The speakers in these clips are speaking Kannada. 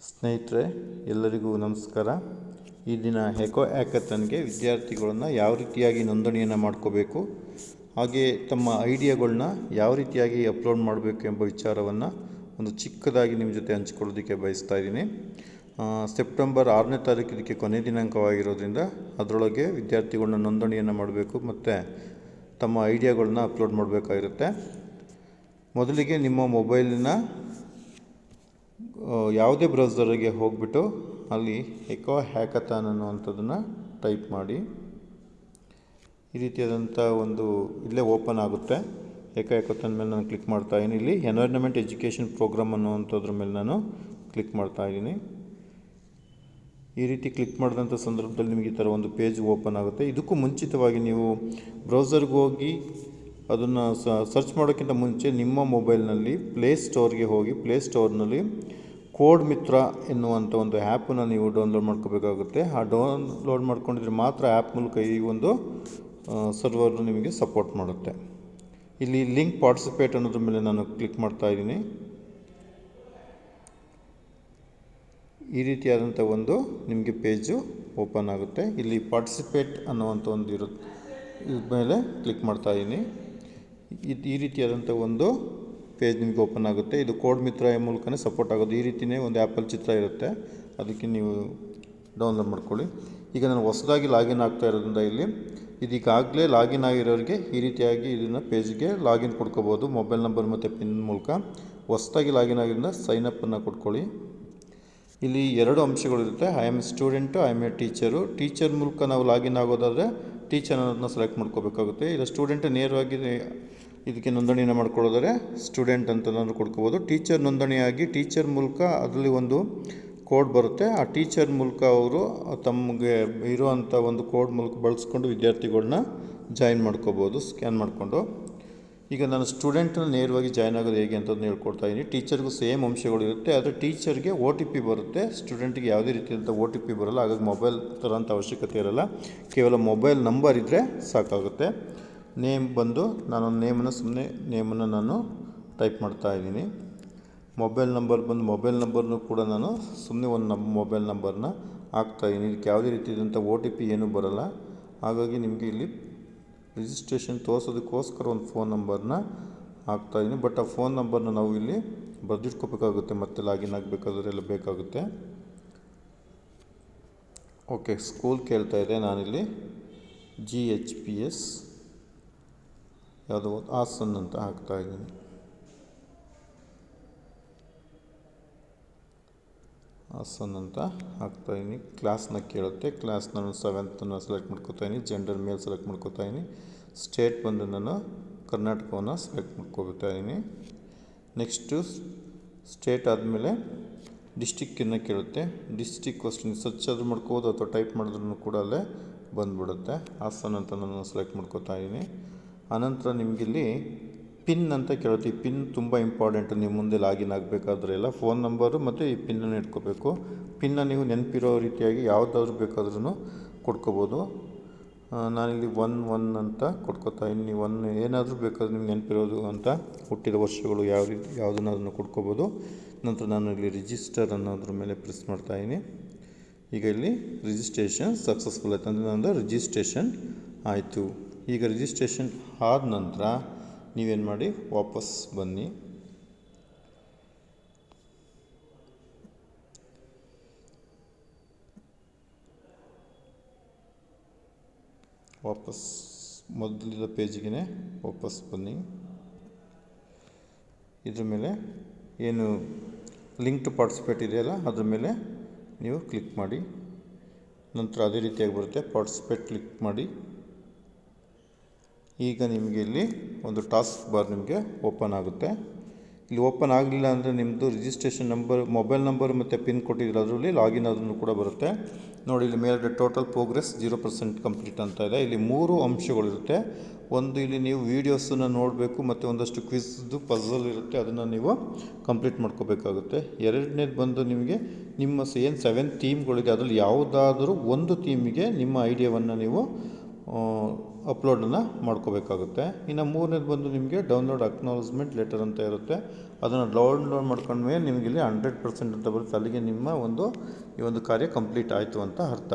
ಸ್ನೇಹಿತರೆ, ಎಲ್ಲರಿಗೂ ನಮಸ್ಕಾರ. ಈ ದಿನ ಎಕೋ ಹ್ಯಾಕಥಾನ್ಗೆ ವಿದ್ಯಾರ್ಥಿಗಳನ್ನು ಯಾವ ರೀತಿಯಾಗಿ ನೋಂದಣಿಯನ್ನು ಮಾಡ್ಕೋಬೇಕು, ಹಾಗೆ ತಮ್ಮ ಐಡಿಯಾಗಳನ್ನ ಯಾವ ರೀತಿಯಾಗಿ ಅಪ್ಲೋಡ್ ಮಾಡಬೇಕು ಎಂಬ ವಿಚಾರವನ್ನು ಒಂದು ಚಿಕ್ಕದಾಗಿ ನಿಮ್ಮ ಜೊತೆ ಹಂಚಿಕೊಳ್ಳೋದಕ್ಕೆ ಬಯಸ್ತಾ ಇದ್ದೀನಿ. ಸೆಪ್ಟೆಂಬರ್ 6ನೇ ತಾರೀಕು ಇದಕ್ಕೆ ಕೊನೆ ದಿನಾಂಕವಾಗಿರೋದ್ರಿಂದ ಅದರೊಳಗೆ ವಿದ್ಯಾರ್ಥಿಗಳನ್ನ ನೋಂದಣಿಯನ್ನು ಮಾಡಬೇಕು ಮತ್ತು ತಮ್ಮ ಐಡಿಯಾಗಳನ್ನ ಅಪ್ಲೋಡ್ ಮಾಡಬೇಕಾಗಿರುತ್ತೆ. ಮೊದಲಿಗೆ ನಿಮ್ಮ ಮೊಬೈಲಿನ ಯಾವುದೇ ಬ್ರೌಸರಿಗೆ ಹೋಗಿಬಿಟ್ಟು ಅಲ್ಲಿ ಎಕೋ ಹ್ಯಾಕಥಾನ್ ಅನ್ನುವಂಥದ್ದನ್ನು ಟೈಪ್ ಮಾಡಿ. ಈ ರೀತಿಯಾದಂಥ ಒಂದು ಇಲ್ಲೇ ಓಪನ್ ಆಗುತ್ತೆ. ಎಕೋ ಹ್ಯಾಕಥಾನ್ ಮೇಲೆ ನಾನು ಕ್ಲಿಕ್ ಮಾಡ್ತಾ ಇದ್ದೀನಿ. ಇಲ್ಲಿ ಎನ್ವೈರ್ನಮೆಂಟ್ ಎಜುಕೇಷನ್ ಪ್ರೋಗ್ರಾಮ್ ಅನ್ನುವಂಥದ್ರ ಮೇಲೆ ನಾನು ಕ್ಲಿಕ್ ಮಾಡ್ತಾ ಇದ್ದೀನಿ. ಈ ರೀತಿ ಕ್ಲಿಕ್ ಮಾಡಿದಂಥ ಸಂದರ್ಭದಲ್ಲಿ ನಿಮಗೆ ಈ ಥರ ಒಂದು ಪೇಜ್ ಓಪನ್ ಆಗುತ್ತೆ. ಇದಕ್ಕೂ ಮುಂಚಿತವಾಗಿ ನೀವು ಬ್ರೌಸರ್ಗೆ ಹೋಗಿ ಅದನ್ನು ಸರ್ಚ್ ಮಾಡೋಕ್ಕಿಂತ ಮುಂಚೆ ನಿಮ್ಮ ಮೊಬೈಲ್ನಲ್ಲಿ ಪ್ಲೇಸ್ಟೋರ್ಗೆ ಹೋಗಿ ಪ್ಲೇಸ್ಟೋರ್ನಲ್ಲಿ ಕೋಡ್ ಮಿತ್ರ ಎನ್ನುವಂಥ ಒಂದು ಆ್ಯಪನ್ನು ನೀವು ಡೌನ್ಲೋಡ್ ಮಾಡ್ಕೋಬೇಕಾಗುತ್ತೆ. ಆ ಡೌನ್ಲೋಡ್ ಮಾಡ್ಕೊಂಡಿದ್ರೆ ಮಾತ್ರ ಆ್ಯಪ್ ಮೂಲಕ ಈ ಒಂದು ಸರ್ವರ್ ನಿಮಗೆ ಸಪೋರ್ಟ್ ಮಾಡುತ್ತೆ. ಇಲ್ಲಿ ಲಿಂಕ್ ಪಾರ್ಟಿಸಿಪೇಟ್ ಅನ್ನೋದ್ರ ಮೇಲೆ ನಾನು ಕ್ಲಿಕ್ ಮಾಡ್ತಾ ಇದ್ದೀನಿ. ಈ ರೀತಿಯಾದಂಥ ಒಂದು ನಿಮಗೆ ಪೇಜು ಓಪನ್ ಆಗುತ್ತೆ. ಇಲ್ಲಿ ಪಾರ್ಟಿಸಿಪೇಟ್ ಅನ್ನುವಂಥ ಒಂದು ಇರುತ್ತೆ, ಇದ್ರ ಮೇಲೆ ಕ್ಲಿಕ್ ಮಾಡ್ತಾ ಇದ್ದೀನಿ. ಈ ರೀತಿಯಾದಂಥ ಒಂದು ಪೇಜ್ ನಿಮಗೆ ಓಪನ್ ಆಗುತ್ತೆ. ಇದು ಕೋಡ್ ಮಿತ್ರ ಮೂಲಕನೇ ಸಪೋರ್ಟ್ ಆಗೋದು. ಈ ರೀತಿಯೇ ಒಂದು ಆ್ಯಪಲ್ ಚಿತ್ರ ಇರುತ್ತೆ, ಅದಕ್ಕೆ ನೀವು ಡೌನ್ಲೋಡ್ ಮಾಡ್ಕೊಳ್ಳಿ. ಈಗ ನಾನು ಹೊಸದಾಗಿ ಲಾಗಿನ್ ಆಗ್ತಾ ಇರೋದ್ರಿಂದ ಇಲ್ಲಿ ಇದೀಗಾಗಲೇ ಲಾಗಿನ್ ಆಗಿರೋರಿಗೆ ಈ ರೀತಿಯಾಗಿ ಇದನ್ನು ಪೇಜ್ಗೆ ಲಾಗಿನ್ ಕೊಡ್ಕೋಬೋದು ಮೊಬೈಲ್ ನಂಬರ್ ಮತ್ತು ಪಿನ್ ಮೂಲಕ. ಹೊಸದಾಗಿ ಲಾಗಿನ್ ಆಗಿರೋದ್ರಿಂದ ಸೈನಪ್ಪನ್ನು ಕೊಟ್ಕೊಳ್ಳಿ. ಇಲ್ಲಿ 2 ಅಂಶಗಳಿರುತ್ತೆ. I am a student, I am a teacher. Teacher ಮೂಲಕ ನಾವು ಲಾಗಿನ್ ಆಗೋದಾದರೆ ಟೀಚರ್ ಅನ್ನೋದನ್ನ ಸೆಲೆಕ್ಟ್ ಮಾಡ್ಕೋಬೇಕಾಗುತ್ತೆ. ಇಲ್ಲ ಸ್ಟೂಡೆಂಟ್ ನೇರವಾಗಿ ಇದಕ್ಕೆ ನೋಂದಣಿಯನ್ನು ಮಾಡ್ಕೊಳ್ಳೋದಾದರೆ ಸ್ಟೂಡೆಂಟ್ ಅಂತ ನಾನು ಕೊಡ್ಕೋಬೋದು. ಟೀಚರ್ ನೋಂದಣಿಯಾಗಿ ಟೀಚರ್ ಮೂಲಕ ಅದರಲ್ಲಿ ಒಂದು ಕೋಡ್ ಬರುತ್ತೆ. ಆ ಟೀಚರ್ ಮೂಲಕ ಅವರು ತಮಗೆ ಇರುವಂಥ ಒಂದು ಕೋಡ್ ಮೂಲಕ ಬಳಸ್ಕೊಂಡು ವಿದ್ಯಾರ್ಥಿಗಳನ್ನ ಜಾಯಿನ್ ಮಾಡ್ಕೋಬೋದು ಸ್ಕ್ಯಾನ್ ಮಾಡಿಕೊಂಡು. ಈಗ ನಾನು ಸ್ಟೂಡೆಂಟನ್ನ ನೇರವಾಗಿ ಜಾಯ್ನ್ ಆಗೋದು ಹೇಗೆ ಅಂತಂದು ಹೇಳ್ಕೊಡ್ತಾ ಇದ್ದೀನಿ. ಟೀಚರ್ಗೂ ಸೇಮ್ ಅಂಶಗಳಿರುತ್ತೆ, ಆದರೆ ಟೀಚರ್ಗೆ OTP ಬರುತ್ತೆ, ಸ್ಟೂಡೆಂಟಿಗೆ ಯಾವುದೇ ರೀತಿಯಾದಂಥ OTP ಬರೋಲ್ಲ. ಹಾಗಾಗಿ ಮೊಬೈಲ್ ತರೋಂಥ ಅವಶ್ಯಕತೆ ಇರೋಲ್ಲ, ಕೇವಲ ಮೊಬೈಲ್ ನಂಬರ್ ಇದ್ದರೆ ಸಾಕಾಗುತ್ತೆ. ನೇಮ್ ಬಂದು ನಾನು ನೇಮನ್ನು ನಾನು ಟೈಪ್ ಮಾಡ್ತಾ ಇದ್ದೀನಿ. ಮೊಬೈಲ್ ಮೊಬೈಲ್ ನಂಬರ್ನೂ ಕೂಡ ನಾನು ಸುಮ್ಮನೆ ಒಂದು ಮೊಬೈಲ್ ನಂಬರ್ನ ಹಾಕ್ತಾಯಿದ್ದೀನಿ. ಇದಕ್ಕೆ ಯಾವುದೇ ರೀತಿಯಾದಂಥ OTP ಏನೂ ಬರೋಲ್ಲ. ಹಾಗಾಗಿ ನಿಮಗೆ ಇಲ್ಲಿ ರಿಜಿಸ್ಟ್ರೇಷನ್ ತೋರಿಸೋದಕ್ಕೋಸ್ಕರ ಒಂದು ಫೋನ್ ನಂಬರ್ನ ಹಾಕ್ತಾಯಿದ್ದೀನಿ. ಬಟ್ ಆ ಫೋನ್ ನಂಬರ್ನ ನಾವು ಇಲ್ಲಿ ಬರೆದಿಟ್ಕೋಬೇಕಾಗುತ್ತೆ, ಮತ್ತೆ ಲಾಗಿನ್ ಆಗಬೇಕಾದ್ರೆ ಎಲ್ಲ ಬೇಕಾಗುತ್ತೆ. ಓಕೆ, ಸ್ಕೂಲ್ ಕೇಳ್ತಾ ಇದೆ. ನಾನಿಲ್ಲಿ GHPS ಯಾವುದೋ ಹಾಸನ್ ಅಂತ ಹಾಕ್ತಾಯಿದ್ದೀನಿ. ಹಾಸನ್ ಅಂತ ಹಾಕ್ತಾಯಿದ್ದೀನಿ. ಕ್ಲಾಸ್ನ ಕೇಳುತ್ತೆ. ಕ್ಲಾಸ್ ನಾನು 7th ಸೆಲೆಕ್ಟ್ ಮಾಡ್ಕೋತಾಯಿದ್ದೀನಿ. ಜೆಂಡರ್ ಮೇಲ್ ಸೆಲೆಕ್ಟ್ ಮಾಡ್ಕೋತಾಯಿದ್ದೀನಿ. ಸ್ಟೇಟ್ ಬಂದು ನಾನು ಕರ್ನಾಟಕವನ್ನು ಸೆಲೆಕ್ಟ್ ಮಾಡ್ಕೋತಾಯಿದ್ದೀನಿ. ನೆಕ್ಸ್ಟು ಸ್ಟೇಟ್ ಆದಮೇಲೆ ಡಿಸ್ಟಿಕ್ಕನ್ನು ಕೇಳುತ್ತೆ. ಡಿಸ್ಟಿಕ್ ಕ್ವಶನ್ ಸರ್ಚ್ ಆದರೂ ಮಾಡ್ಕೋಬೋದು ಅಥವಾ ಟೈಪ್ ಮಾಡಿದ್ರೂ ಕೂಡ ಅಲ್ಲೇ ಬಂದುಬಿಡುತ್ತೆ. ಹಾಸನ್ ಅಂತ ನಾನು ಸೆಲೆಕ್ಟ್ ಮಾಡ್ಕೋತಾಯಿದ್ದೀನಿ. ಆನಂತರ ನಿಮಗಿಲ್ಲಿ ಪಿನ್ ಅಂತ ಕೇಳುತ್ತೆ. ಈ ಪಿನ್ ತುಂಬ ಇಂಪಾರ್ಟೆಂಟು. ನೀವು ಮುಂದೆ ಲಾಗಿನ್ ಆಗಬೇಕಾದ್ರೆ ಎಲ್ಲ ಫೋನ್ ನಂಬರು ಮತ್ತು ಈ ಪಿನ್ನನ್ನು ಇಟ್ಕೋಬೇಕು. ಪಿನ್ನ ನೀವು ನೆನಪಿರೋ ರೀತಿಯಾಗಿ ಯಾವುದಾದ್ರೂ ಬೇಕಾದ್ರೂ ಕೊಡ್ಕೋಬೋದು. ನಾನಿಲ್ಲಿ 1 ಅಂತ ಕೊಟ್ಕೋತಾಯಿದ್ದೀನಿ. ನೀವು 1 ಏನಾದರೂ ಬೇಕಾದ್ರೆ ನಿಮ್ಗೆ ನೆನಪಿರೋದು ಅಂತ ಹುಟ್ಟಿದ ವರ್ಷಗಳು ಯಾವುದನ್ನಾದ್ರೂ ಕೊಡ್ಕೋಬೋದು. ನಂತರ ನಾನು ಇಲ್ಲಿ ರಿಜಿಸ್ಟರ್ ಅನ್ನೋದ್ರ ಮೇಲೆ ಪ್ರೆಸ್ ಮಾಡ್ತಾಯಿದ್ದೀನಿ. ಈಗ ಇಲ್ಲಿ ರಿಜಿಸ್ಟ್ರೇಷನ್ ಸಕ್ಸಸ್ಫುಲ್ ಆಯಿತು ಅಂದರೆ ನಂದು ರಿಜಿಸ್ಟ್ರೇಷನ್ ಆಯಿತು. ಈಗ ರಿಜಿಸ್ಟ್ರೇಷನ್ ಆದ ನಂತರ ನೀವೇನು ಮಾಡಿ ವಾಪಸ್ ಬನ್ನಿ. ವಾಪಸ್ ಮೊದಲಿನ ಪೇಜಿಗೆ ವಾಪಸ್ ಬನ್ನಿ. ಇದ್ರ ಮೇಲೆ ಏನು ಲಿಂಕ್ ಟು ಪಾರ್ಟಿಸಿಪೇಟ್ ಇದೆಯಲ್ಲ ಅದ್ರ ಮೇಲೆ ನೀವು ಕ್ಲಿಕ್ ಮಾಡಿ. ನಂತರ ಅದೇ ರೀತಿಯಾಗಿ ಬರುತ್ತೆ. ಪಾರ್ಟಿಸಿಪೇಟ್ ಕ್ಲಿಕ್ ಮಾಡಿ. ಈಗ ನಿಮಗೆ ಇಲ್ಲಿ ಒಂದು ಟಾಸ್ಕ್ ಬಾರ್ ನಿಮಗೆ ಓಪನ್ ಆಗುತ್ತೆ. ಇಲ್ಲಿ ಓಪನ್ ಆಗಲಿಲ್ಲ ಅಂದರೆ ನಿಮ್ಮದು ರಿಜಿಸ್ಟ್ರೇಷನ್ ನಂಬರ್, ಮೊಬೈಲ್ ನಂಬರ್ ಮತ್ತು ಪಿನ್ ಕೊಟ್ಟಿದ್ರೆ ಅದರಲ್ಲಿ ಲಾಗಿನ್ ಆದ್ರೂ ಕೂಡ ಬರುತ್ತೆ. ನೋಡಿ, ಇಲ್ಲಿ ಮೇಲೆ ಟೋಟಲ್ ಪ್ರೋಗ್ರೆಸ್ 0% ಕಂಪ್ಲೀಟ್ ಅಂತ ಇದೆ. ಇಲ್ಲಿ 3 ಅಂಶಗಳಿರುತ್ತೆ. ಒಂದು, ಇಲ್ಲಿ ನೀವು ವೀಡಿಯೋಸನ್ನು ನೋಡಬೇಕು ಮತ್ತು ಒಂದಷ್ಟು ಕ್ವಿಜ್ದು ಪಝಲ್ ಇರುತ್ತೆ, ಅದನ್ನು ನೀವು ಕಂಪ್ಲೀಟ್ ಮಾಡ್ಕೋಬೇಕಾಗುತ್ತೆ. ಎರಡನೇದು ಬಂದು ನಿಮಗೆ ನಿಮ್ಮ ಏನು 7 ಥೀಮ್ಗಳಿದೆ ಅದರಲ್ಲಿ ಯಾವುದಾದ್ರೂ ಒಂದು ಥೀಮಿಗೆ ನಿಮ್ಮ ಐಡಿಯಾವನ್ನು ನೀವು ಅಪ್ಲೋಡನ್ನು ಮಾಡ್ಕೋಬೇಕಾಗುತ್ತೆ. ಇನ್ನು 3ನೇದು ಬಂದು ನಿಮಗೆ ಡೌನ್ಲೋಡ್ ಅಕ್ನಾಲಜ್ಮೆಂಟ್ ಲೆಟರ್ ಅಂತ ಇರುತ್ತೆ. ಅದನ್ನು ಡೌನ್ಲೋಡ್ ಮಾಡ್ಕೊಂಡ್ಮೇಲೆ ನಿಮಗೆ ಇಲ್ಲಿ 100% ಅಂತ ಬರುತ್ತೆ. ಅಲ್ಲಿಗೆ ನಿಮ್ಮ ಈ ಒಂದು ಕಾರ್ಯ ಕಂಪ್ಲೀಟ್ ಆಯಿತು ಅಂತ ಅರ್ಥ.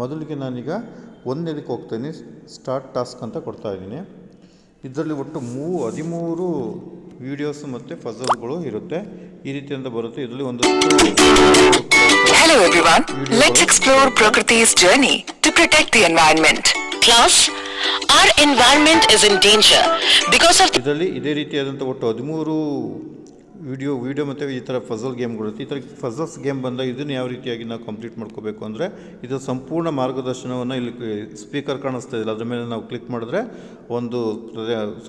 ಮೊದಲಿಗೆ ನಾನೀಗ ಒಂದನೇದಕ್ಕೆ ಹೋಗ್ತೀನಿ, ಸ್ಟಾರ್ಟ್ ಟಾಸ್ಕ್ ಅಂತ ಕೊಡ್ತಾ ಇದ್ದೀನಿ. ಇದರಲ್ಲಿ ಒಟ್ಟು 13 ವೀಡಿಯೋಸ್ ಮತ್ತು ಪಜಲ್ಗಳು ಇರುತ್ತೆ. ಈ ರೀತಿಯಿಂದ ಬರುತ್ತೆ. ಇದರಲ್ಲಿ Hello everyone, let's explore Prakriti's journey to protect the environment. Class, our environment is in danger because of ಇದರಲ್ಲಿ ಇದೇ ರೀತಿಯಾದಂಥ ಒಟ್ಟು 13 ವಿಡಿಯೋ ಮತ್ತು ಈ ಥರ ಫಜಲ್ ಗೇಮ್ಗಳಿರುತ್ತೆ. ಈ ಥರ ಫಜಲ್ಸ್ ಗೇಮ್ ಬಂದಾಗ ಇದನ್ನು ಯಾವ ರೀತಿಯಾಗಿ ನಾವು ಕಂಪ್ಲೀಟ್ ಮಾಡ್ಕೋಬೇಕು ಅಂದರೆ, ಇದು ಸಂಪೂರ್ಣ ಮಾರ್ಗದರ್ಶನವನ್ನು ಇಲ್ಲಿ ಸ್ಪೀಕರ್ ಕಾಣಿಸ್ತಾ ಇಲ್ಲ, ಅದ್ರ ಮೇಲೆ ನಾವು ಕ್ಲಿಕ್ ಮಾಡಿದ್ರೆ ಒಂದು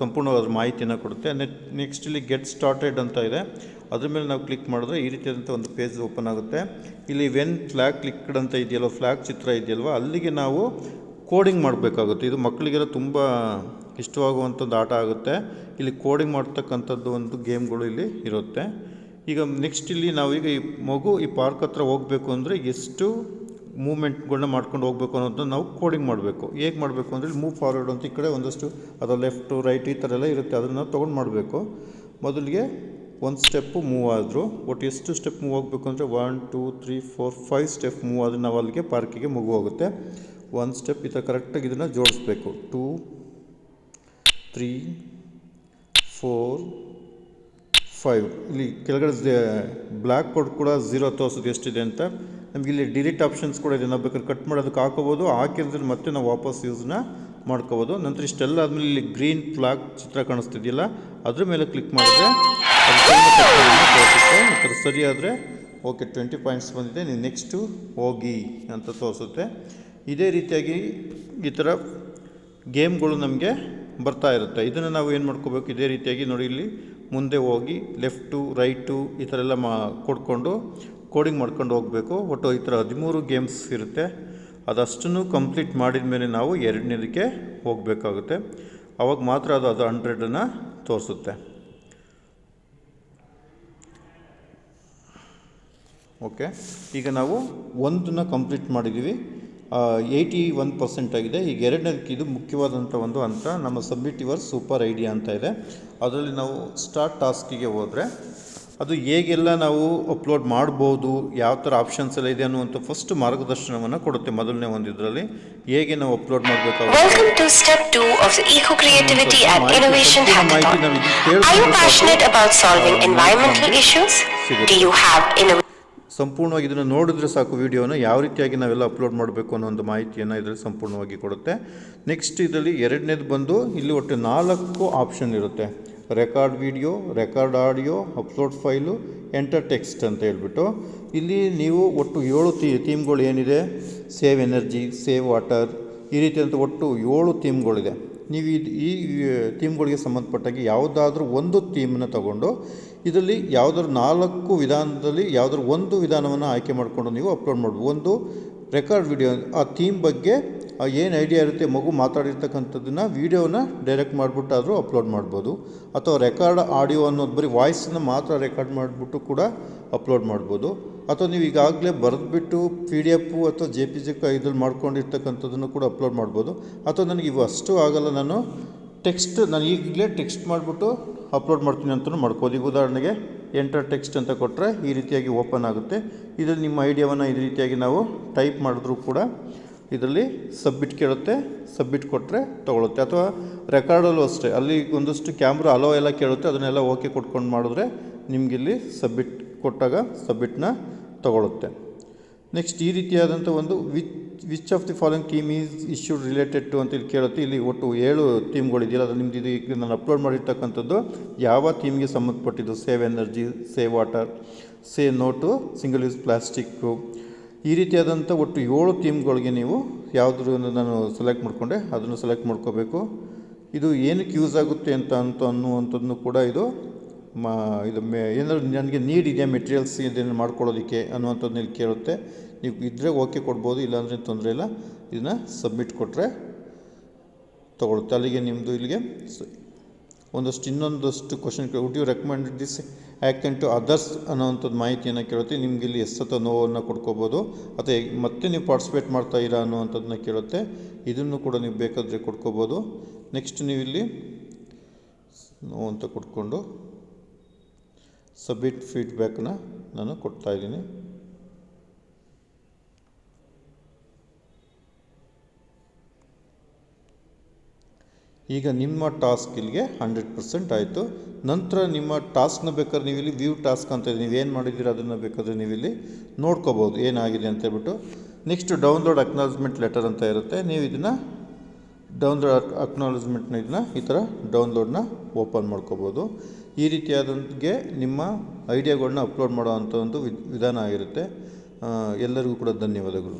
ಸಂಪೂರ್ಣವಾದ ಮಾಹಿತಿಯನ್ನು ಕೊಡುತ್ತೆ. ನೆಕ್ಸ್ಟ್ ಇಲ್ಲಿ ಗೆಟ್ ಸ್ಟಾರ್ಟೆಡ್ ಅಂತ ಇದೆ, ಅದ್ರ ಮೇಲೆ ನಾವು ಕ್ಲಿಕ್ ಮಾಡಿದ್ರೆ ಈ ರೀತಿಯಾದಂಥ ಒಂದು ಪೇಜ್ ಓಪನ್ ಆಗುತ್ತೆ. ಇಲ್ಲಿ ವೆನ್ ಫ್ಲ್ಯಾಗ್ ಕ್ಲಿಕ್ಡ್ ಅಂತ ಇದೆಯಲ್ವ, ಫ್ಲ್ಯಾಗ್ ಚಿತ್ರ ಇದೆಯಲ್ವ, ಅಲ್ಲಿಗೆ ನಾವು ಕೋಡಿಂಗ್ ಮಾಡಬೇಕಾಗುತ್ತೆ. ಇದು ಮಕ್ಕಳಿಗೆಲ್ಲ ತುಂಬ ಇಷ್ಟವಾಗುವಂಥದ್ದು ಆಟ ಆಗುತ್ತೆ. ಇಲ್ಲಿ ಕೋಡಿಂಗ್ ಮಾಡ್ತಕ್ಕಂಥದ್ದು ಒಂದು ಗೇಮ್ಗಳು ಇಲ್ಲಿ ಇರುತ್ತೆ. ಈಗ ನೆಕ್ಸ್ಟ್ ಇಲ್ಲಿ ನಾವೀಗ ಈ ಪಾರ್ಕ್ ಹತ್ರ ಹೋಗಬೇಕು ಅಂದರೆ ಎಷ್ಟು ಮೂಮೆಂಟ್ಗಳನ್ನ ಮಾಡ್ಕೊಂಡು ಹೋಗಬೇಕು ಅನ್ನೋದನ್ನ ನಾವು ಕೋಡಿಂಗ್ ಮಾಡಬೇಕು. ಹೇಗೆ ಮಾಡಬೇಕು ಅಂದರೆ ಇಲ್ಲಿ ಮೂವ್ ಫಾರ್ವರ್ಡ್ ಅಂತ ಈ ಕಡೆ ಒಂದಷ್ಟು ಅದು ಲೆಫ್ಟು ರೈಟ್ ಈ ಥರ ಎಲ್ಲ ಇರುತ್ತೆ, ಅದನ್ನು ನಾವು ತೊಗೊಂಡು ಮಾಡಬೇಕು. ಮೊದಲಿಗೆ ಒಂದು ಸ್ಟೆಪ್ಪು ಮೂವ್ ಆದರು, ಒಟ್ಟು ಎಷ್ಟು ಸ್ಟೆಪ್ ಮೂವ್ ಹೋಗಬೇಕು ಅಂದರೆ 1 2 3 4 5 ಸ್ಟೆಪ್ ಮೂವ್ ಆದರೆ ನಾವು ಅಲ್ಲಿಗೆ ಪಾರ್ಕಿಗೆ ಮುಗು ಹೋಗುತ್ತೆ. ಒಂದು ಸ್ಟೆಪ್ ಈ ಥರ ಕರೆಕ್ಟಾಗಿ ಇದನ್ನು ಜೋಡಿಸ್ಬೇಕು. 2 3 4 5 ಇಲ್ಲಿ ಕೆಳಗಡೆ ಬ್ಲ್ಯಾಕ್ ಕೋಡ್ ಕೂಡ 0 ತೋರಿಸೋದು ಎಷ್ಟಿದೆ ಅಂತ. ನಮಗೆ ಇಲ್ಲಿ ಡಿಲೀಟ್ ಆಪ್ಷನ್ಸ್ ಕೂಡ ಇದೆ, ನಾವು ಬೇಕಾದ್ರೆ ಕಟ್ ಮಾಡೋದಕ್ಕೆ ಹಾಕೋಬೋದು, ಹಾಕಿದ್ರೆ ಮತ್ತೆ ನಾವು ವಾಪಸ್ ಯೂಸ್ನ ಮಾಡ್ಕೋಬೋದು. ನಂತರ ಇಷ್ಟೆಲ್ಲ ಆದಮೇಲೆ ಇಲ್ಲಿ ಗ್ರೀನ್ ಫ್ಲಾಗ್ ಚಿತ್ರ ಕಾಣಿಸ್ತಿದೆಯಲ್ಲ, ಅದ್ರ ಮೇಲೆ ಕ್ಲಿಕ್ ಮಾಡಿದ್ರೆ ತೋರಿಸುತ್ತೆ. ಈ ಥರ ಸರಿ ಆದರೆ ಓಕೆ 20 ಪಾಯಿಂಟ್ಸ್ ಬಂದಿದೆ, ನೀವು ನೆಕ್ಸ್ಟು ಹೋಗಿ ಅಂತ ತೋರಿಸುತ್ತೆ. ಇದೇ ರೀತಿಯಾಗಿ ಈ ಥರ ಗೇಮ್ಗಳು ನಮಗೆ ಬರ್ತಾ ಇರುತ್ತೆ. ಇದನ್ನು ನಾವು ಏನು ಮಾಡ್ಕೋಬೇಕು, ಇದೇ ರೀತಿಯಾಗಿ ನೋಡಿ ಇಲ್ಲಿ ಮುಂದೆ ಹೋಗಿ ಲೆಫ್ಟು ರೈಟು ಈ ಥರ ಎಲ್ಲ ಕೊಡ್ಕೊಂಡು ಕೋಡಿಂಗ್ ಮಾಡ್ಕೊಂಡು ಹೋಗಬೇಕು. ಒಟ್ಟು ಈ ಥರ 13 ಗೇಮ್ಸ್ ಇರುತ್ತೆ. ಅದಷ್ಟನ್ನು ಕಂಪ್ಲೀಟ್ ಮಾಡಿದ ಮೇಲೆ ನಾವು ಎರಡನೇದಕ್ಕೆ ಹೋಗಬೇಕಾಗುತ್ತೆ. ಆವಾಗ ಮಾತ್ರ ಅದು 100 ತೋರಿಸುತ್ತೆ. ಓಕೆ, ಈಗ ನಾವು ಒಂದನ್ನು ಕಂಪ್ಲೀಟ್ ಮಾಡಿದ್ದೀವಿ, 81% ಆಗಿದೆ. ಈಗ ಎರಡನೇದಕ್ಕೆ ಇದು ಮುಖ್ಯವಾದಂಥ ಒಂದು ಹಂತ, ನಮ್ಮ ಸಬ್ಮಿಟ್ ಯುವರ್ ಸೂಪರ್ ಐಡಿಯಾ ಅಂತ ಇದೆ. ಅದರಲ್ಲಿ ನಾವು ಸ್ಟಾರ್ಟ್ ಟಾಸ್ಕಿಗೆ ಹೋದರೆ ಅದು ಹೇಗೆಲ್ಲ ನಾವು ಅಪ್ಲೋಡ್ ಮಾಡ್ಬೋದು, ಯಾವ ಥರ ಆಪ್ಷನ್ಸ್ ಎಲ್ಲ ಇದೆ ಅನ್ನುವಂಥ ಫಸ್ಟ್ ಮಾರ್ಗದರ್ಶನವನ್ನು ಕೊಡುತ್ತೆ. ಮೊದಲನೇ ಒಂದು ಇದರಲ್ಲಿ ಹೇಗೆ ನಾವು ಅಪ್ಲೋಡ್ ಮಾಡಬೇಕಾಗುತ್ತೆ. ಸಂಪೂರ್ಣವಾಗಿ ಇದನ್ನು ನೋಡಿದ್ರೆ ಸಾಕು, ವಿಡಿಯೋನ ಯಾವ ರೀತಿಯಾಗಿ ನಾವೆಲ್ಲ ಅಪ್ಲೋಡ್ ಮಾಡಬೇಕು ಅನ್ನೋ ಒಂದು ಮಾಹಿತಿಯನ್ನು ಇದರಲ್ಲಿ ಸಂಪೂರ್ಣವಾಗಿ ಕೊಡುತ್ತೆ. ನೆಕ್ಸ್ಟ್ ಇದರಲ್ಲಿ ಎರಡನೇದು ಬಂದು ಇಲ್ಲಿ ಒಟ್ಟು 4 ಆಪ್ಷನ್ ಇರುತ್ತೆ. Record video, record audio, upload file, enter text ಅಂತ ಹೇಳ್ಬಿಟ್ಟು ಇಲ್ಲಿ ನೀವು ಒಟ್ಟು 7 ಥೀಮ್ಗಳು ಏನಿದೆ, ಸೇವ್ ಎನರ್ಜಿ, ಸೇವ್ ವಾಟರ್, ಈ ರೀತಿಯಂಥ ಒಟ್ಟು 7 ಥೀಮ್ಗಳಿದೆ. ನೀವು ಈ ಥೀಮ್ಗಳಿಗೆ ಸಂಬಂಧಪಟ್ಟಾಗಿ ಯಾವುದಾದ್ರೂ ಒಂದು ಥೀಮನ್ನು ತಗೊಂಡು ಇದರಲ್ಲಿ ಯಾವುದಾದ್ರು 4 ವಿಧಾನದಲ್ಲಿ ಯಾವುದಾದ್ರು ಒಂದು ವಿಧಾನವನ್ನು ಆಯ್ಕೆ ಮಾಡಿಕೊಂಡು ನೀವು ಅಪ್ಲೋಡ್ ಮಾಡ್ಬೋದು. ಒಂದು ರೆಕಾರ್ಡ್ ವಿಡಿಯೋ, ಆ ಥೀಮ್ ಬಗ್ಗೆ ಏನು ಐಡಿಯಾ ಇರುತ್ತೆ, ಮಗು ಮಾತಾಡಿರ್ತಕ್ಕಂಥದ್ದನ್ನು ವೀಡಿಯೋನ ಡೈರೆಕ್ಟ್ ಮಾಡಿಬಿಟ್ಟಾದರೂ ಅಪ್ಲೋಡ್ ಮಾಡ್ಬೋದು. ಅಥವಾ ರೆಕಾರ್ಡ್ ಆಡಿಯೋ ಅನ್ನೋದು ಬರೀ ವಾಯ್ಸನ್ನು ಮಾತ್ರ ರೆಕಾರ್ಡ್ ಮಾಡಿಬಿಟ್ಟು ಕೂಡ ಅಪ್ಲೋಡ್ ಮಾಡ್ಬೋದು. ಅಥವಾ ನೀವು ಈಗಾಗಲೇ ಬರೆದ್ಬಿಟ್ಟು PDF ಅಥವಾ JPG ಇದ್ರಲ್ಲಿ ಮಾಡ್ಕೊಂಡಿರ್ತಕ್ಕಂಥದ್ದನ್ನು ಕೂಡ ಅಪ್ಲೋಡ್ ಮಾಡ್ಬೋದು. ಅಥವಾ ನನಗೆ ಇವು ಅಷ್ಟು ಆಗಲ್ಲ, ನಾನು ಈಗಲೇ ಟೆಕ್ಸ್ಟ್ ಮಾಡಿಬಿಟ್ಟು ಅಪ್ಲೋಡ್ ಮಾಡ್ತೀನಿ ಅಂತಲೂ ಮಾಡ್ಬೋದು. ಈಗ ಉದಾಹರಣೆಗೆ ಎಂಟರ್ ಟೆಕ್ಸ್ಟ್ ಅಂತ ಕೊಟ್ಟರೆ ಈ ರೀತಿಯಾಗಿ ಓಪನ್ ಆಗುತ್ತೆ. ಇದರಲ್ಲಿ ನಿಮ್ಮ ಐಡಿಯಾವನ್ನು ಈ ರೀತಿಯಾಗಿ ನಾವು ಟೈಪ್ ಮಾಡಿದ್ರೂ ಕೂಡ ಇದರಲ್ಲಿ ಸಬ್ಮಿಟ್ ಕೇಳುತ್ತೆ, ಸಬ್ಮಿಟ್ ಕೊಟ್ಟರೆ ತೊಗೊಳುತ್ತೆ. ಅಥವಾ ರೆಕಾರ್ಡಲ್ಲೂ ಅಷ್ಟೇ, ಅಲ್ಲಿ ಒಂದಷ್ಟು ಕ್ಯಾಮ್ರಾ ಅಲೋ ಎಲ್ಲ ಕೇಳುತ್ತೆ, ಅದನ್ನೆಲ್ಲ ಓಕೆ ಕೊಟ್ಕೊಂಡು ಮಾಡಿದ್ರೆ ನಿಮಗಿಲ್ಲಿ ಸಬ್ಮಿಟ್ ಕೊಟ್ಟಾಗ ಸಬ್ಮಿಟ್ನ ತೊಗೊಳುತ್ತೆ. ನೆಕ್ಸ್ಟ್ ಈ ರೀತಿಯಾದಂಥ ಒಂದು which of the following theme is issued related to ಅಂತ ಇಲ್ಲಿ ಕೇಳುತ್ತೆ. ಇಲ್ಲಿ ಒಟ್ಟು 7 ಥೀಮ್ಗಳಿದೆಯಲ್ಲ, ಅದು ನಿಮ್ಮದು ಈಗ ನಾನು ಅಪ್ಲೋಡ್ ಮಾಡಿರ್ತಕ್ಕಂಥದ್ದು ಯಾವ ಥೀಮ್ಗೆ ಸಂಬಂಧಪಟ್ಟಿದ್ದು, save energy, save water, say no to single use plastic, ಈ ರೀತಿಯಾದಂಥ ಒಟ್ಟು 7 ಥೀಮ್ಗಳಿಗೆ ನೀವು ಯಾವುದ್ರ ನಾನು ಸೆಲೆಕ್ಟ್ ಮಾಡಿಕೊಂಡೆ ಅದನ್ನು ಸೆಲೆಕ್ಟ್ ಮಾಡ್ಕೋಬೇಕು. ಇದು ಏನಕ್ಕೆ ಯೂಸ್ ಆಗುತ್ತೆ ಅನ್ನುವಂಥದ್ದನ್ನು ಕೂಡ ಇದು ಏನಾದರೂ ನನಗೆ ನೀಡ್ ಇದೆಯಾ, ಮೆಟೀರಿಯಲ್ಸ್ ಇದನ್ನು ಮಾಡ್ಕೊಳ್ಳೋದಕ್ಕೆ ಅನ್ನುವಂಥದ್ದನ್ನ ಇಲ್ಲಿ ಕೇಳುತ್ತೆ. ನೀವು ಇದ್ದರೆ ಓಕೆ ಕೊಡ್ಬೋದು, ಇಲ್ಲಾಂದರೆ ತೊಂದರೆ ಇಲ್ಲ. ಇದನ್ನು ಸಬ್ಮಿಟ್ ಕೊಟ್ಟರೆ ತೊಗೊಳುತ್ತೆ. ಅಲ್ಲಿಗೆ ನಿಮ್ಮದು ಇಲ್ಲಿಗೆ ಇನ್ನೊಂದಷ್ಟು question would you recommend this act to others ಅನ್ನೋವಂಥದ್ದು ಮಾಹಿತಿಯನ್ನು ಕೇಳುತ್ತೆ. ನಿಮಗೆ ಇಲ್ಲಿ ಎಸ್ ಅಥವಾ ನೋವನ್ನು ಕೊಡ್ಕೋಬೋದು, ಅಥವಾ ಮತ್ತೆ ನೀವು ಪಾರ್ಟಿಸಿಪೇಟ್ ಮಾಡ್ತಾ ಇರಾ ಅನ್ನುವಂಥದ್ದನ್ನ ಕೇಳುತ್ತೆ. ಇದನ್ನು ಕೂಡ ನೀವು ಬೇಕಾದರೆ ಕೊಡ್ಕೋಬೋದು. ನೆಕ್ಸ್ಟ್ ನೀವು ಇಲ್ಲಿ ನೋ ಅಂತ ಕೊಟ್ಕೊಂಡು ಸಬ್ಮಿಟ್ ಫೀಡ್ಬ್ಯಾಕ್ನ ನಾನು ಕೊಡ್ತಾಯಿದ್ದೀನಿ. ಈಗ ನಿಮ್ಮ ಟಾಸ್ಕ್ ಇಲ್ಲಿಗೆ 100% ಆಯಿತು. ನಂತರ ನಿಮ್ಮ ಟಾಸ್ಕ್ನ ಬೇಕಾದ್ರೆ ನೀವು ಇಲ್ಲಿ ವ್ಯೂ ಟಾಸ್ಕ್ ಅಂತ ನೀವೇನು ಮಾಡಿದ್ದೀರ ಅದನ್ನು ಬೇಕಾದರೆ ನೀವಿಲ್ಲಿ ನೋಡ್ಕೋಬೋದು ಏನಾಗಿದೆ ಅಂತ ಹೇಳ್ಬಿಟ್ಟು. ನೆಕ್ಸ್ಟ್ ಡೌನ್ಲೋಡ್ ಅಕ್ನಾಲಜ್ಮೆಂಟ್ ಲೆಟರ್ ಅಂತ ಇರುತ್ತೆ. ನೀವು ಇದನ್ನು ಡೌನ್ಲೋಡ್ ಅಕ್ನಾಲಜ್ಮೆಂಟ್ನ ಈ ಥರ ಡೌನ್ಲೋಡ್ನ ಓಪನ್ ಮಾಡ್ಕೋಬೋದು. ಈ ರೀತಿಯಾದಂಗೆ ನಿಮ್ಮ ಐಡಿಯಾಗಳನ್ನ ಅಪ್ಲೋಡ್ ಮಾಡೋ ಅಂಥ ಒಂದು ವಿಧಾನ ಆಗಿರುತ್ತೆ. ಎಲ್ಲರಿಗೂ ಕೂಡ ಧನ್ಯವಾದಗಳು.